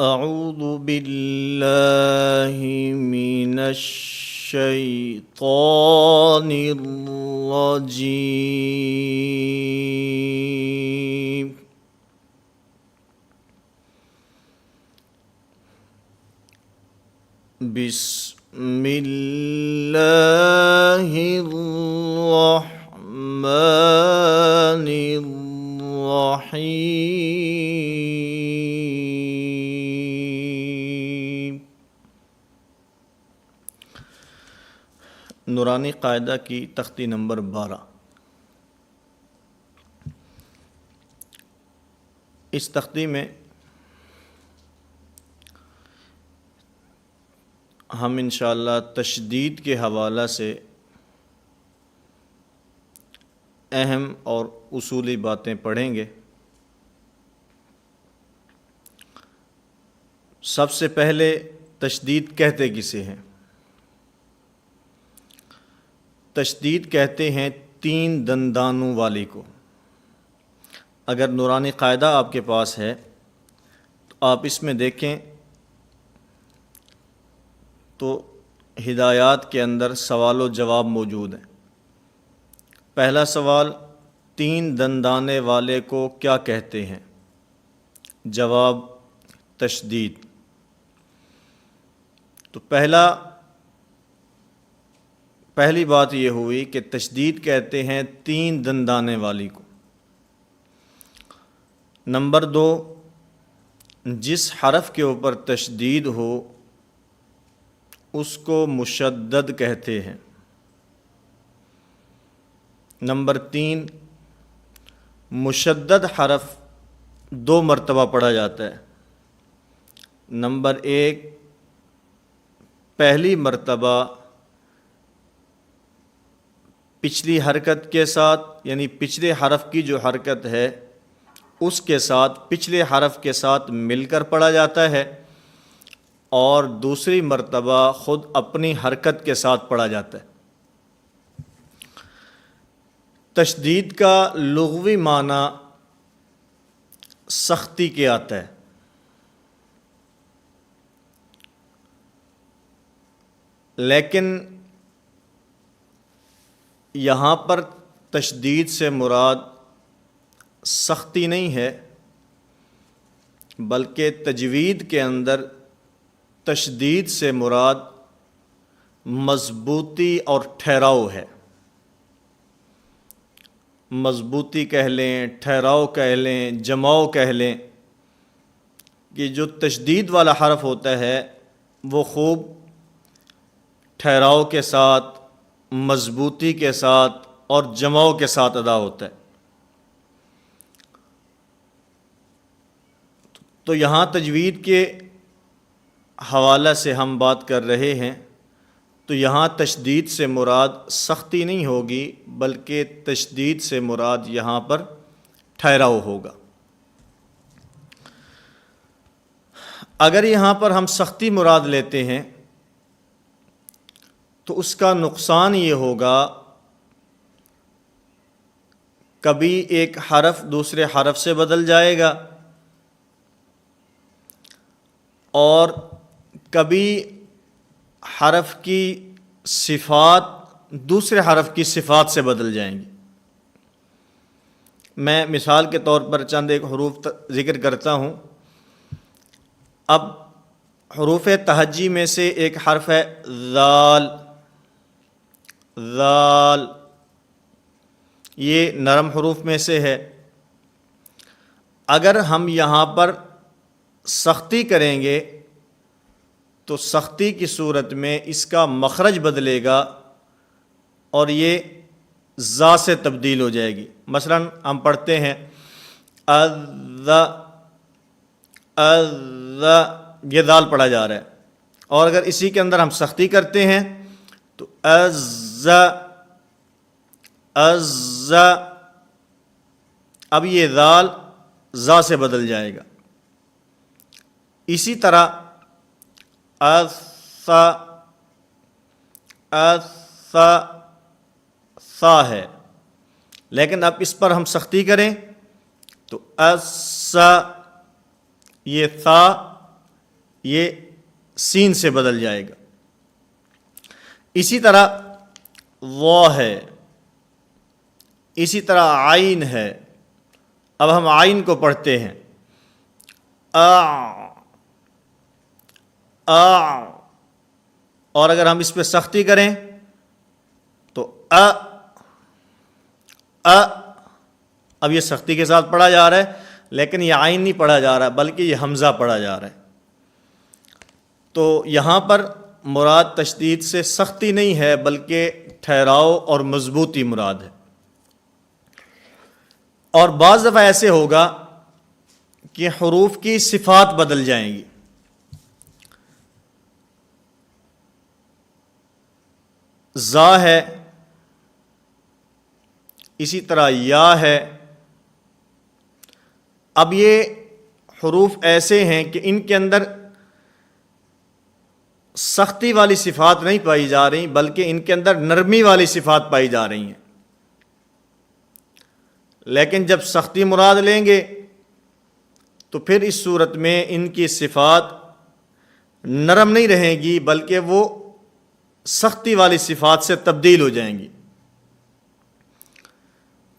اعوذ باللہ من الشیطان الرجیم بسم اللہ الرحمن الرحیم۔ نورانی قاعدہ کی تختی نمبر 12۔ اس تختی میں ہم انشاءاللہ تشدید کے حوالہ سے اہم اور اصولی باتیں پڑھیں گے۔ سب سے پہلے تشدید کہتے کسے ہیں؟ تشدید کہتے ہیں 3 دندانوں والی کو۔ اگر نورانی قاعدہ آپ کے پاس ہے تو آپ اس میں دیکھیں تو ہدایات کے اندر سوال و جواب موجود ہیں۔ پہلا سوال، 3 دندانے والے کو کیا کہتے ہیں؟ جواب، تشدید۔ تو پہلی بات یہ ہوئی کہ تشدید کہتے ہیں 3 دندانے والی کو۔ نمبر 2، جس حرف کے اوپر تشدید ہو اس کو مشدد کہتے ہیں۔ نمبر 3، مشدد حرف 2 مرتبہ پڑھا جاتا ہے۔ نمبر 1، پہلی مرتبہ پچھلی حرکت کے ساتھ، یعنی پچھلے حرف کی جو حرکت ہے اس کے ساتھ پچھلے حرف کے ساتھ مل کر پڑھا جاتا ہے، اور دوسری مرتبہ خود اپنی حرکت کے ساتھ پڑھا جاتا ہے۔ تشدید کا لغوی معنی سختی کے آتا ہے، لیکن یہاں پر تشدید سے مراد سختی نہیں ہے، بلکہ تجوید کے اندر تشدید سے مراد مضبوطی اور ٹھہراؤ ہے۔ مضبوطی کہہ لیں، ٹھہراؤ کہہ لیں، جماؤ کہہ لیں، کہ جو تشدید والا حرف ہوتا ہے وہ خوب ٹھہراؤ کے ساتھ، مضبوطی کے ساتھ اور جماؤ کے ساتھ ادا ہوتا ہے۔ تو یہاں تجوید کے حوالہ سے ہم بات کر رہے ہیں، تو یہاں تشدید سے مراد سختی نہیں ہوگی، بلکہ تشدید سے مراد یہاں پر ٹھہراؤ ہوگا۔ اگر یہاں پر ہم سختی مراد لیتے ہیں تو اس کا نقصان یہ ہوگا، کبھی ایک حرف دوسرے حرف سے بدل جائے گا، اور کبھی حرف کی صفات دوسرے حرف کی صفات سے بدل جائیں گی۔ میں مثال کے طور پر چند ایک حروف ذکر کرتا ہوں۔ اب حروف تہجی میں سے ایک حرف ہے ذال۔ ذال یہ نرم حروف میں سے ہے۔ اگر ہم یہاں پر سختی کریں گے تو سختی کی صورت میں اس کا مخرج بدلے گا اور یہ زا سے تبدیل ہو جائے گی۔ مثلا ہم پڑھتے ہیں اذ، یہ دال پڑھا جا رہا ہے، اور اگر اسی کے اندر ہم سختی کرتے ہیں تو از، اب یہ دال زا سے بدل جائے گا۔ اسی طرح سا ہے، لیکن اب اس پر ہم سختی کریں تو اس، یہ ثا یہ سین سے بدل جائے گا۔ اسی طرح وا ہے، اسی طرح عین ہے۔ اب ہم عین کو پڑھتے ہیں اور اگر ہم اس پہ سختی کریں تو اب یہ سختی کے ساتھ پڑھا جا رہا ہے، لیکن یہ عین نہیں پڑھا جا رہا بلکہ یہ حمزہ پڑھا جا رہا ہے۔ تو یہاں پر مراد تشدید سے سختی نہیں ہے بلکہ ٹھہراؤ اور مضبوطی مراد ہے۔ اور بعض دفعہ ایسے ہوگا کہ حروف کی صفات بدل جائیں گی۔ زا ہے، اسی طرح یا ہے۔ اب یہ حروف ایسے ہیں کہ ان کے اندر سختی والی صفات نہیں پائی جا رہی بلکہ ان کے اندر نرمی والی صفات پائی جا رہی ہیں، لیکن جب سختی مراد لیں گے تو پھر اس صورت میں ان کی صفات نرم نہیں رہیں گی بلکہ وہ سختی والی صفات سے تبدیل ہو جائیں گی۔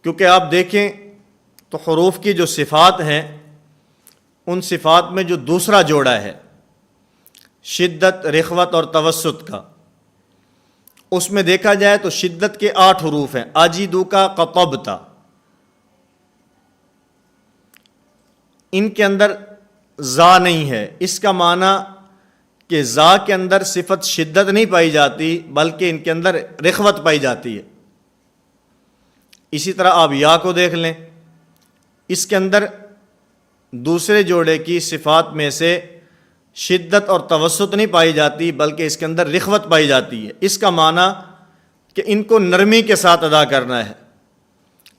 کیونکہ آپ دیکھیں تو حروف کی جو صفات ہیں ان صفات میں جو دوسرا جوڑا ہے شدت، رخوت اور توسط کا، اس میں دیکھا جائے تو شدت کے 8 حروف ہیں، اجیدو کا قطبتا، ان کے اندر زا نہیں ہے۔ اس کا معنی کہ زا کے اندر صفت شدت نہیں پائی جاتی بلکہ ان کے اندر رخوت پائی جاتی ہے۔ اسی طرح آپ یا کو دیکھ لیں، اس کے اندر دوسرے جوڑے کی صفات میں سے شدت اور توسط نہیں پائی جاتی بلکہ اس کے اندر رخوت پائی جاتی ہے۔ اس کا معنی کہ ان کو نرمی کے ساتھ ادا کرنا ہے،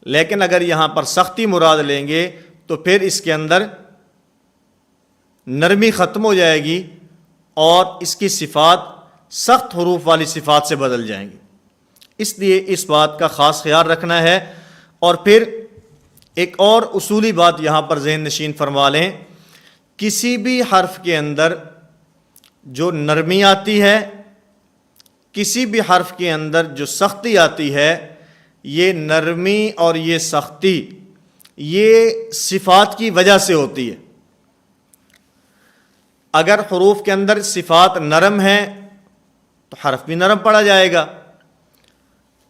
لیکن اگر یہاں پر سختی مراد لیں گے تو پھر اس کے اندر نرمی ختم ہو جائے گی اور اس کی صفات سخت حروف والی صفات سے بدل جائیں گی۔ اس لیے اس بات کا خاص خیال رکھنا ہے۔ اور پھر ایک اور اصولی بات یہاں پر ذہن نشین فرما لیں، کسی بھی حرف کے اندر جو نرمی آتی ہے، کسی بھی حرف کے اندر جو سختی آتی ہے، یہ نرمی اور یہ سختی یہ صفات کی وجہ سے ہوتی ہے۔ اگر حروف کے اندر صفات نرم ہیں تو حرف بھی نرم پڑھا جائے گا،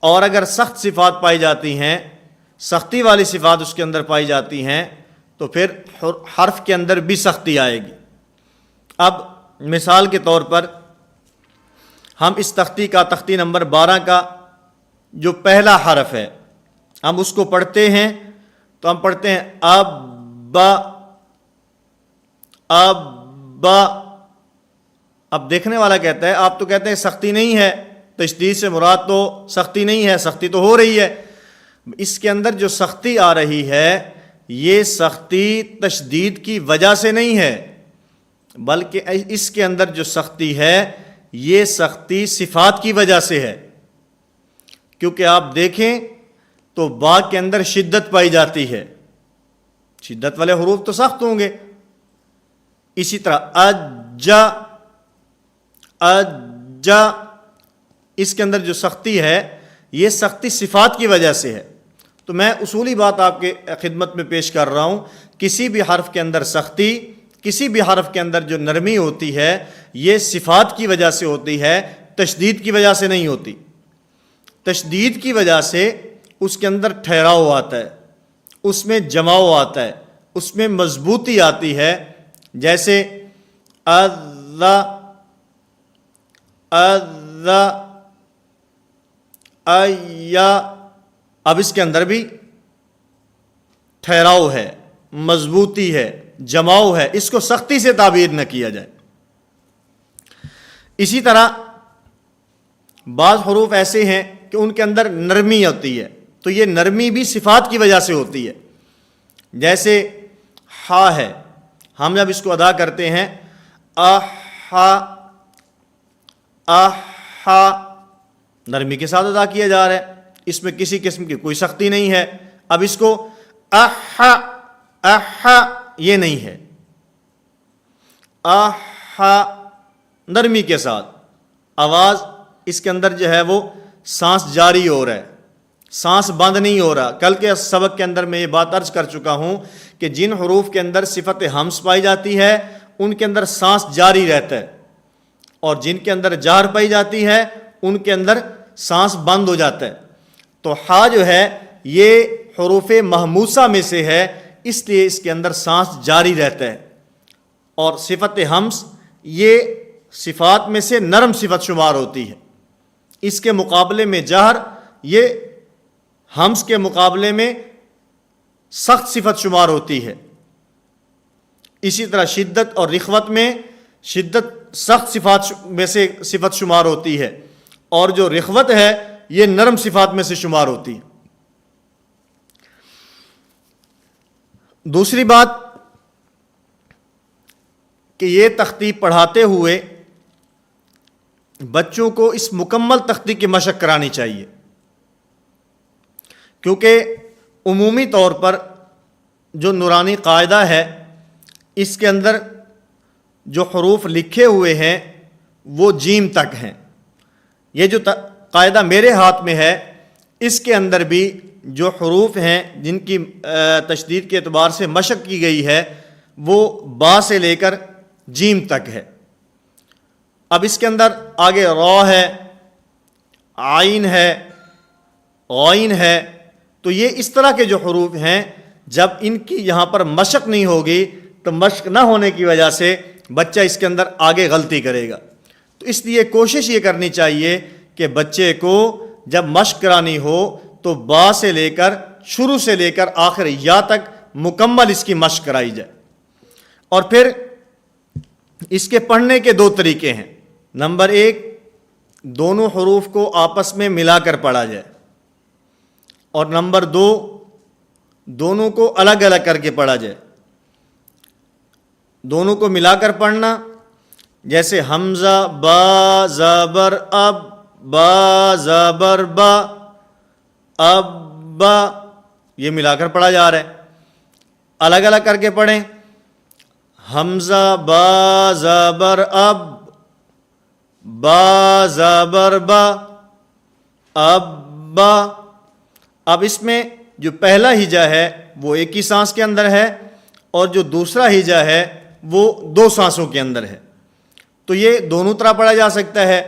اور اگر سخت صفات پائی جاتی ہیں، سختی والی صفات اس کے اندر پائی جاتی ہیں تو پھر حرف کے اندر بھی سختی آئے گی۔ اب مثال کے طور پر ہم اس تختی نمبر 12 کا جو پہلا حرف ہے ہم اس کو پڑھتے ہیں تو ہم پڑھتے ہیں اب دیکھنے والا کہتا ہے آپ تو کہتے ہیں سختی نہیں ہے، تشدید سے مراد تو سختی نہیں ہے، سختی تو ہو رہی ہے۔ اس کے اندر جو سختی آ رہی ہے یہ سختی تشدید کی وجہ سے نہیں ہے بلکہ اس کے اندر جو سختی ہے یہ سختی صفات کی وجہ سے ہے۔ کیونکہ آپ دیکھیں تو با کے اندر شدت پائی جاتی ہے، شدت والے حروف تو سخت ہوں گے۔ اسی طرح اجا اس کے اندر جو سختی ہے یہ سختی صفات کی وجہ سے ہے۔ تو میں اصولی بات آپ کے خدمت میں پیش کر رہا ہوں، کسی بھی حرف کے اندر سختی، کسی بھی حرف کے اندر جو نرمی ہوتی ہے یہ صفات کی وجہ سے ہوتی ہے، تشدید کی وجہ سے نہیں ہوتی۔ تشدید کی وجہ سے اس کے اندر ٹھہراؤ آتا ہے، اس میں جماؤ آتا ہے، اس میں مضبوطی آتی ہے، جیسے اب اس کے اندر بھی ٹھہراؤ ہے، مضبوطی ہے، جماؤ ہے، اس کو سختی سے تعبیر نہ کیا جائے۔ اسی طرح بعض حروف ایسے ہیں کہ ان کے اندر نرمی ہوتی ہے تو یہ نرمی بھی صفات کی وجہ سے ہوتی ہے، جیسے ہا ہے، ہم جب اس کو ادا کرتے ہیں نرمی کے ساتھ ادا کیا جا رہا ہے، اس میں کسی قسم کی کوئی سختی نہیں ہے۔ اب اس کو یہ نہیں ہے، نرمی کے ساتھ آواز اس کے اندر جو ہے وہ سانس جاری ہو رہا ہے، سانس بند نہیں ہو رہا۔ کل کے سبق کے اندر میں یہ بات عرض کر چکا ہوں کہ جن حروف کے اندر صفت ہمس پائی جاتی ہے ان کے اندر سانس جاری رہتا ہے، اور جن کے اندر جہر پائی جاتی ہے ان کے اندر سانس بند ہو جاتا ہے۔ تو ہا جو ہے یہ حروف محموسہ میں سے ہے، اس لیے اس کے اندر سانس جاری رہتا ہے، اور صفت ہمس یہ صفات میں سے نرم صفت شمار ہوتی ہے۔ اس کے مقابلے میں جہر یہ ہمس کے مقابلے میں سخت صفت شمار ہوتی ہے۔ اسی طرح شدت اور رخوت میں شدت سخت صفات میں سے صفت شمار ہوتی ہے، اور جو رخوت ہے یہ نرم صفات میں سے شمار ہوتی ہے۔ دوسری بات کہ یہ تختی پڑھاتے ہوئے بچوں کو اس مکمل تختی کی مشق کرانی چاہیے، کیونکہ عمومی طور پر جو نورانی قاعدہ ہے اس کے اندر جو حروف لکھے ہوئے ہیں وہ جیم تک ہیں۔ یہ جو قاعدہ میرے ہاتھ میں ہے اس کے اندر بھی جو حروف ہیں جن کی تشدید کے اعتبار سے مشق کی گئی ہے وہ با سے لے کر جیم تک ہے۔ اب اس کے اندر آگے را ہے، عین ہے، غین ہے، تو یہ اس طرح کے جو حروف ہیں جب ان کی یہاں پر مشق نہیں ہوگی تو مشق نہ ہونے کی وجہ سے بچہ اس کے اندر آگے غلطی کرے گا۔ تو اس لیے کوشش یہ کرنی چاہیے کہ بچے کو جب مشق کرانی ہو تو با سے لے کر شروع سے لے کر آخر یا تک مکمل اس کی مشق کرائی جائے۔ اور پھر اس کے پڑھنے کے دو طریقے ہیں۔ نمبر ایک، دونوں حروف کو آپس میں ملا کر پڑھا جائے، اور نمبر دو، دونوں کو الگ الگ کر کے پڑھا جائے۔ دونوں کو ملا کر پڑھنا، جیسے حمزہ با زبر اب، با زبر با، اب با، یہ ملا کر پڑھا جا رہا ہے۔ الگ الگ کر کے پڑھیں، حمزہ با زبر اب، با زبر با، اب با۔ اب اس میں جو پہلا ہجا ہے وہ ایک ہی سانس کے اندر ہے، اور جو دوسرا ہجا ہے وہ دو سانسوں کے اندر ہے، تو یہ دونوں طرح پڑھا جا سکتا ہے۔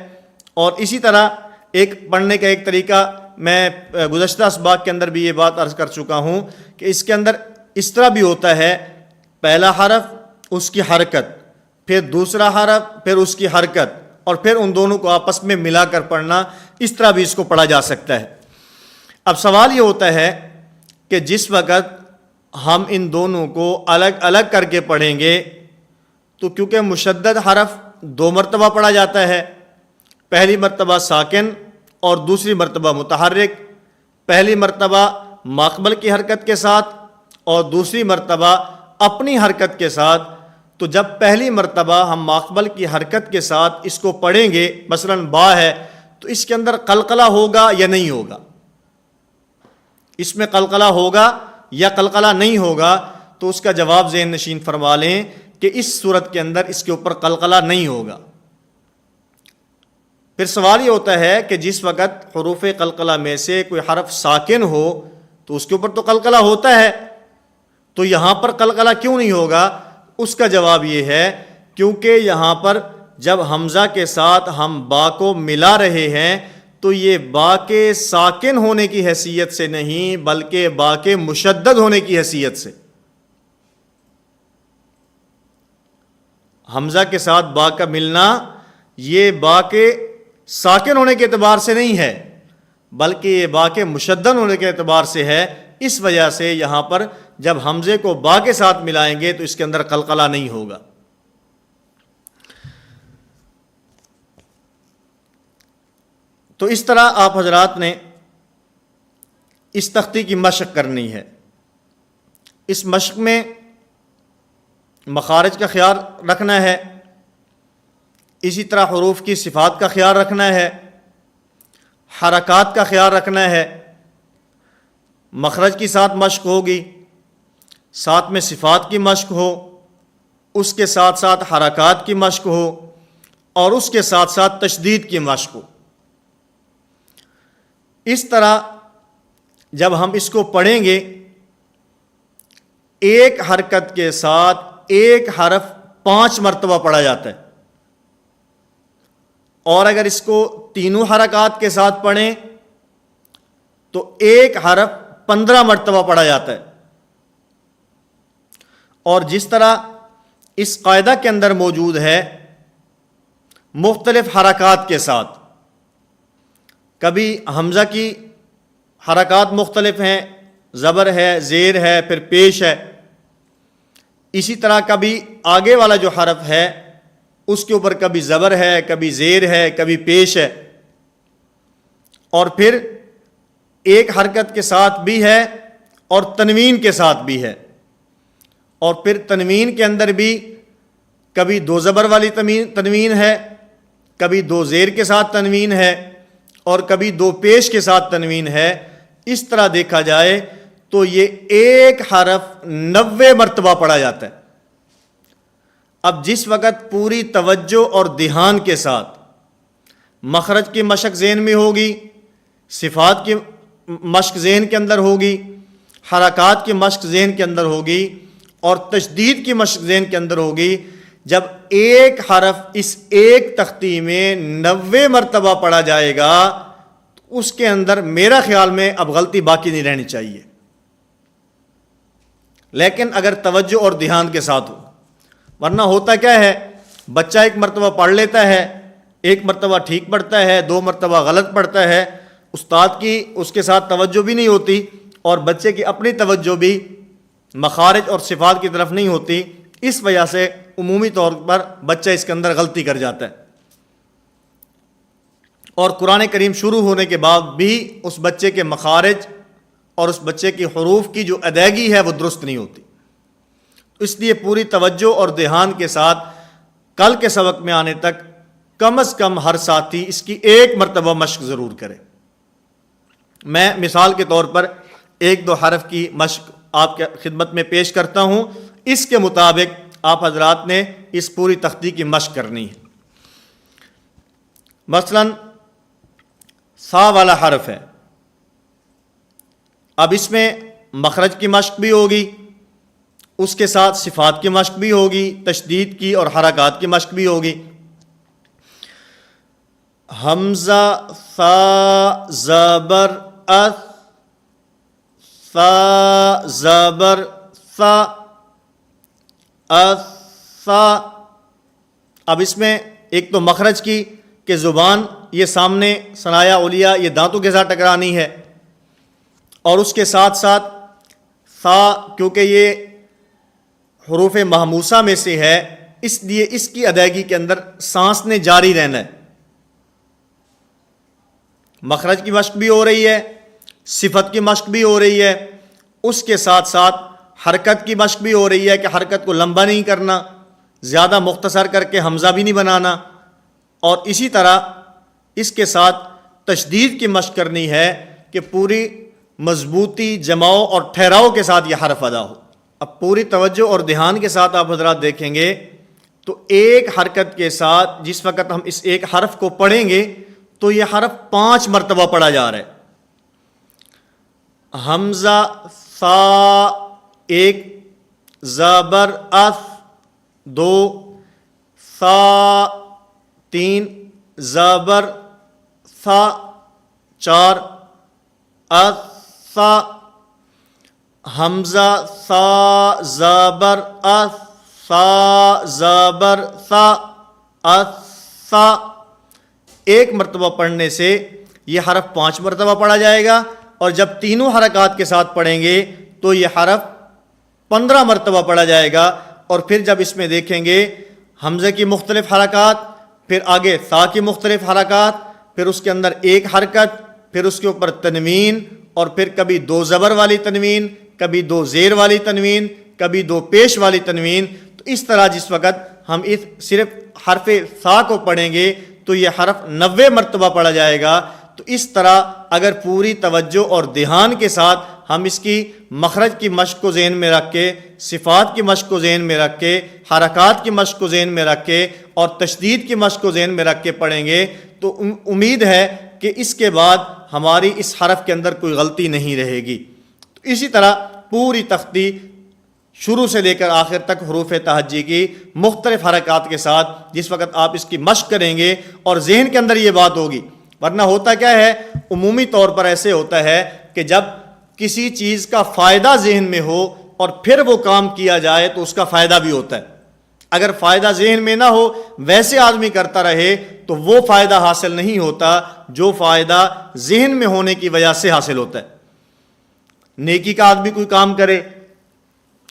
اور اسی طرح ایک پڑھنے کا ایک طریقہ میں گزشتہ اسباق کے اندر بھی یہ بات عرض کر چکا ہوں کہ اس کے اندر اس طرح بھی ہوتا ہے، پہلا حرف اس کی حرکت، پھر دوسرا حرف، پھر اس کی حرکت، اور پھر ان دونوں کو آپس میں ملا کر پڑھنا، اس طرح بھی اس کو پڑھا جا سکتا ہے۔ اب سوال یہ ہوتا ہے کہ جس وقت ہم ان دونوں کو الگ الگ کر کے پڑھیں گے تو کیونکہ مشدد حرف دو مرتبہ پڑھا جاتا ہے، پہلی مرتبہ ساکن اور دوسری مرتبہ متحرک، پہلی مرتبہ ماقبل کی حرکت کے ساتھ اور دوسری مرتبہ اپنی حرکت کے ساتھ۔ تو جب پہلی مرتبہ ہم ماقبل کی حرکت کے ساتھ اس کو پڑھیں گے، مثلا با ہے، تو اس کے اندر قلقلہ ہوگا یا نہیں ہوگا؟ اس میں قلقلہ ہوگا یا قلقلہ نہیں ہوگا؟ تو اس کا جواب ذہن نشین فرما لیں کہ اس صورت کے اندر اس کے اوپر قلقلہ نہیں ہوگا۔ پھر سوال یہ ہوتا ہے کہ جس وقت حروف قلقلہ میں سے کوئی حرف ساکن ہو تو اس کے اوپر تو قلقلہ ہوتا ہے، تو یہاں پر قلقلہ کیوں نہیں ہوگا؟ اس کا جواب یہ ہے کیونکہ یہاں پر جب حمزہ کے ساتھ ہم با کو ملا رہے ہیں تو یہ با کے ساکن ہونے کی حیثیت سے نہیں بلکہ با کے مشدد ہونے کی حیثیت سے۔ حمزہ کے ساتھ با کا ملنا یہ با کے ساکن ہونے کے اعتبار سے نہیں ہے بلکہ یہ با کے مشدد ہونے کے اعتبار سے ہے۔ اس وجہ سے یہاں پر جب حمزے کو با کے ساتھ ملائیں گے تو اس کے اندر قلقلہ نہیں ہوگا۔ تو اس طرح آپ حضرات نے اس تختی کی مشق کرنی ہے۔ اس مشق میں مخارج کا خیال رکھنا ہے، اسی طرح حروف کی صفات کا خیال رکھنا ہے، حرکات کا خیال رکھنا ہے۔ مخرج کی ساتھ مشق ہوگی، ساتھ میں صفات کی مشق ہو، اس کے ساتھ ساتھ حرکات کی مشق ہو اور اس کے ساتھ ساتھ تشدید کی مشق ہو۔ اس طرح جب ہم اس کو پڑھیں گے، ایک حرکت کے ساتھ ایک حرف 5 مرتبہ پڑھا جاتا ہے، اور اگر اس کو تینوں حرکات کے ساتھ پڑھیں تو ایک حرف 15 مرتبہ پڑھا جاتا ہے۔ اور جس طرح اس قاعدہ کے اندر موجود ہے مختلف حرکات کے ساتھ، کبھی حمزہ کی حرکات مختلف ہیں، زبر ہے، زیر ہے، پھر پیش ہے، اسی طرح کبھی آگے والا جو حرف ہے اس کے اوپر کبھی زبر ہے، کبھی زیر ہے، کبھی پیش ہے، اور پھر ایک حرکت کے ساتھ بھی ہے اور تنوین کے ساتھ بھی ہے، اور پھر تنوین کے اندر بھی کبھی 2 زبر والی تنوین ہے، کبھی 2 زیر کے ساتھ تنوین ہے، اور کبھی 2 پیش کے ساتھ تنوین ہے۔ اس طرح دیکھا جائے تو یہ ایک حرف 90 مرتبہ پڑھا جاتا ہے۔ اب جس وقت پوری توجہ اور دھیان کے ساتھ مخرج کی مشق ذہن میں ہوگی، صفات کی مشق ذہن کے اندر ہوگی، حرکات کی مشق ذہن کے اندر ہوگی، اور تشدید کی مشق ذہن کے اندر ہوگی، جب ایک حرف اس ایک تختی میں 90 مرتبہ پڑھا جائے گا تو اس کے اندر میرا خیال میں اب غلطی باقی نہیں رہنی چاہیے، لیکن اگر توجہ اور دھیان کے ساتھ ہو۔ ورنہ ہوتا کیا ہے، بچہ ایک مرتبہ پڑھ لیتا ہے، ایک مرتبہ ٹھیک پڑھتا ہے، 2 مرتبہ غلط پڑھتا ہے، استاد کی اس کے ساتھ توجہ بھی نہیں ہوتی اور بچے کی اپنی توجہ بھی مخارج اور صفات کی طرف نہیں ہوتی، اس وجہ سے عمومی طور پر بچہ اس کے اندر غلطی کر جاتا ہے، اور قرآن کریم شروع ہونے کے بعد بھی اس بچے کے مخارج اور اس بچے کی حروف کی جو ادائیگی ہے وہ درست نہیں ہوتی۔ اس لیے پوری توجہ اور دھیان کے ساتھ کل کے سبق میں آنے تک کم از کم ہر ساتھی اس کی 1 مرتبہ مشق ضرور کرے۔ میں مثال کے طور پر 1-2 حرف کی مشق آپ کے خدمت میں پیش کرتا ہوں، اس کے مطابق آپ حضرات نے اس پوری تختی کی مشق کرنی ہے۔ مثلا سا والا حرف ہے، اب اس میں مخرج کی مشق بھی ہوگی، اس کے ساتھ صفات کی مشق بھی ہوگی، تشدید کی اور حرکات کی مشق بھی ہوگی۔ حمزہ سا زبر اس، سا زبر سا، اس سا۔ اب اس میں ایک تو مخرج کی کہ زبان یہ سامنے ثنایا اولیاء یہ دانتوں کے ساتھ ٹکرانی ہے، اور اس کے ساتھ ساتھ سا کیونکہ یہ حروف محموسہ میں سے ہے اس لیے اس کی ادائیگی کے اندر سانس نے جاری رہنا ہے، مخرج کی مشق بھی ہو رہی ہے، صفت کی مشق بھی ہو رہی ہے، اس کے ساتھ ساتھ حرکت کی مشق بھی ہو رہی ہے کہ حرکت کو لمبا نہیں کرنا، زیادہ مختصر کر کے حمزہ بھی نہیں بنانا، اور اسی طرح اس کے ساتھ تشدید کی مشق کرنی ہے کہ پوری مضبوطی، جماؤ اور ٹھہراؤ کے ساتھ یہ حرف ادا ہو۔ اب پوری توجہ اور دھیان کے ساتھ آپ حضرات دیکھیں گے تو ایک حرکت کے ساتھ جس وقت ہم اس ایک حرف کو پڑھیں گے تو یہ حرف 5 مرتبہ پڑھا جا رہا ہے۔ حمزہ سا 1، زبر اس 2، سا 3، زبر سا 4، اس سا۔ حمزہ سا زبر اس، سا زبر سا، اس سا۔ 1 مرتبہ پڑھنے سے یہ حرف 5 مرتبہ پڑھا جائے گا، اور جب تینوں حرکات کے ساتھ پڑھیں گے تو یہ حرف 15 مرتبہ پڑھا جائے گا، اور پھر جب اس میں دیکھیں گے حمزے کی مختلف حرکات، پھر آگے سا کی مختلف حرکات، پھر اس کے اندر ایک حرکت، پھر اس کے اوپر تنوین، اور پھر کبھی 2 زبر والی تنوین، کبھی 2 زیر والی تنوین، کبھی 2 پیش والی تنوین۔ تو اس طرح جس وقت ہم اس صرف حرف سا کو پڑھیں گے تو یہ حرف 90 مرتبہ پڑھا جائے گا۔ تو اس طرح اگر پوری توجہ اور دھیان کے ساتھ ہم اس کی مخرج کی مشق کو ذہن میں رکھ کے، صفات کی مشق کو ذہن میں رکھ کے، حرکات کی مشق کو ذہن میں رکھ کے اور تشدید کی مشق کو ذہن میں رکھ کے پڑھیں گے تو امید ہے کہ اس کے بعد ہماری اس حرف کے اندر کوئی غلطی نہیں رہے گی۔ تو اسی طرح پوری تختی شروع سے لے کر آخر تک حروف تہجی کی مختلف حرکات کے ساتھ جس وقت آپ اس کی مشق کریں گے اور ذہن کے اندر یہ بات ہوگی، ورنہ ہوتا کیا ہے، عمومی طور پر ایسے ہوتا ہے کہ جب کسی چیز کا فائدہ ذہن میں ہو اور پھر وہ کام کیا جائے تو اس کا فائدہ بھی ہوتا ہے۔ اگر فائدہ ذہن میں نہ ہو، ویسے آدمی کرتا رہے تو وہ فائدہ حاصل نہیں ہوتا جو فائدہ ذہن میں ہونے کی وجہ سے حاصل ہوتا ہے۔ نیکی کا آدمی کوئی کام کرے،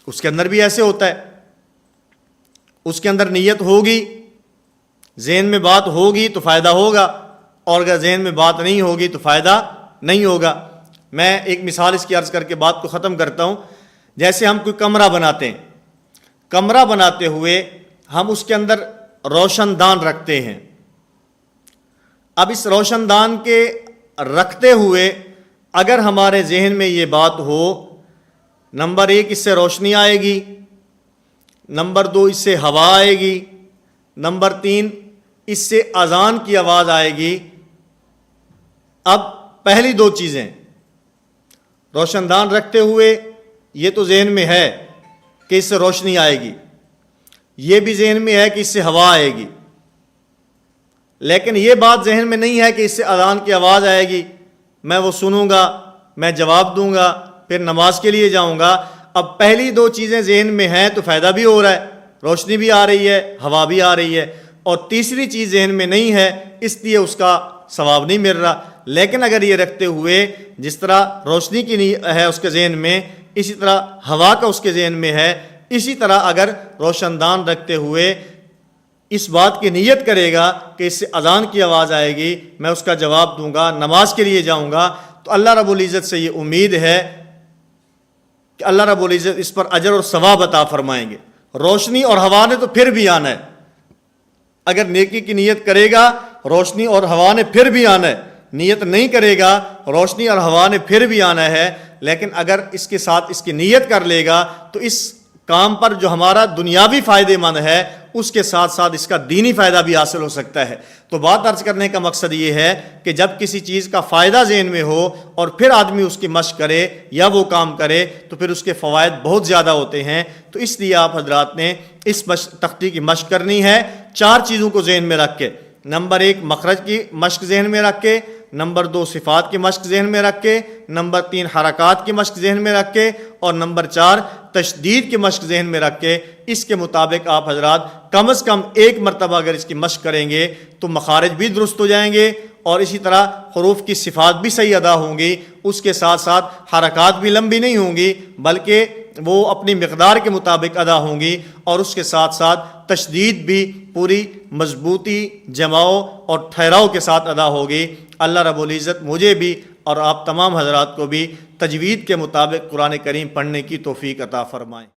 اس کے اندر بھی ایسے ہوتا ہے، اس کے اندر نیت ہوگی، ذہن میں بات ہوگی تو فائدہ ہوگا، اور اگر ذہن میں بات نہیں ہوگی تو فائدہ نہیں ہوگا۔ میں ایک مثال اس کی عرض کر کے بات کو ختم کرتا ہوں۔ جیسے ہم کوئی کمرہ بناتے ہیں، کمرہ بناتے ہوئے ہم اس کے اندر روشن دان رکھتے ہیں۔ اب اس روشن دان کے رکھتے ہوئے اگر ہمارے ذہن میں یہ بات ہو، نمبر 1 اس سے روشنی آئے گی، نمبر 2 اس سے ہوا آئے گی، نمبر 3 اس سے اذان کی آواز آئے گی۔ اب پہلی 2 چیزیں روشن دان رکھتے ہوئے یہ تو ذہن میں ہے کہ اس سے روشنی آئے گی، یہ بھی ذہن میں ہے کہ اس سے ہوا آئے گی، لیکن یہ بات ذہن میں نہیں ہے کہ اس سے اذان کی آواز آئے گی، میں وہ سنوں گا، میں جواب دوں گا، پھر نماز کے لیے جاؤں گا۔ اب پہلی 2 چیزیں ذہن میں ہیں تو فائدہ بھی ہو رہا ہے، روشنی بھی آ رہی ہے، ہوا بھی آ رہی ہے، اور تیسری چیز ذہن میں نہیں ہے اس لیے اس کا ثواب نہیں مل رہا۔ لیکن اگر یہ رکھتے ہوئے جس طرح روشنی کی ہے اس کے ذہن میں، اسی طرح ہوا کا اس کے ذہن میں ہے، اسی طرح اگر روشن دان رکھتے ہوئے اس بات کی نیت کرے گا کہ اس سے اذان کی آواز آئے گی، میں اس کا جواب دوں گا، نماز کے لیے جاؤں گا، تو اللہ رب العزت سے یہ امید ہے کہ اللہ رب العزت اس پر اجر اور ثواب عطا فرمائیں گے۔ روشنی اور ہوا نے تو پھر بھی آنا ہے، اگر نیکی کی نیت کرے گا روشنی اور ہوا نے پھر بھی آنا ہے، نیت نہیں کرے گا روشنی اور ہوا نے پھر بھی آنا ہے، لیکن اگر اس کے ساتھ اس کی نیت کر لے گا تو اس کام پر جو ہمارا دنیاوی فائدے مند ہے اس کے ساتھ ساتھ اس کا دینی فائدہ بھی حاصل ہو سکتا ہے۔ تو بات عرض کرنے کا مقصد یہ ہے کہ جب کسی چیز کا فائدہ ذہن میں ہو اور پھر آدمی اس کی مشق کرے یا وہ کام کرے تو پھر اس کے فوائد بہت زیادہ ہوتے ہیں۔ تو اس لیے آپ حضرات نے اس تختی کی مشق کرنی ہے 4 چیزوں کو ذہن میں رکھ کے۔ نمبر 1 مخرج کی مشق ذہن میں رکھ کے، نمبر 2 صفات کی مشق ذہن میں رکھ کے، نمبر 3 حرکات کی مشق ذہن میں رکھ کے، اور نمبر 4 تشدید کی مشق ذہن میں رکھ کے۔ اس کے مطابق آپ حضرات کم از کم 1 مرتبہ اگر اس کی مشق کریں گے تو مخارج بھی درست ہو جائیں گے، اور اسی طرح حروف کی صفات بھی صحیح ادا ہوں گی، اس کے ساتھ ساتھ حرکات بھی لمبی نہیں ہوں گی بلکہ وہ اپنی مقدار کے مطابق ادا ہوں گی، اور اس کے ساتھ ساتھ تشدید بھی پوری مضبوطی، جماؤ اور ٹھہراؤ کے ساتھ ادا ہوگی۔ اللہ رب العزت مجھے بھی اور آپ تمام حضرات کو بھی تجوید کے مطابق قرآن کریم پڑھنے کی توفیق عطا فرمائیں۔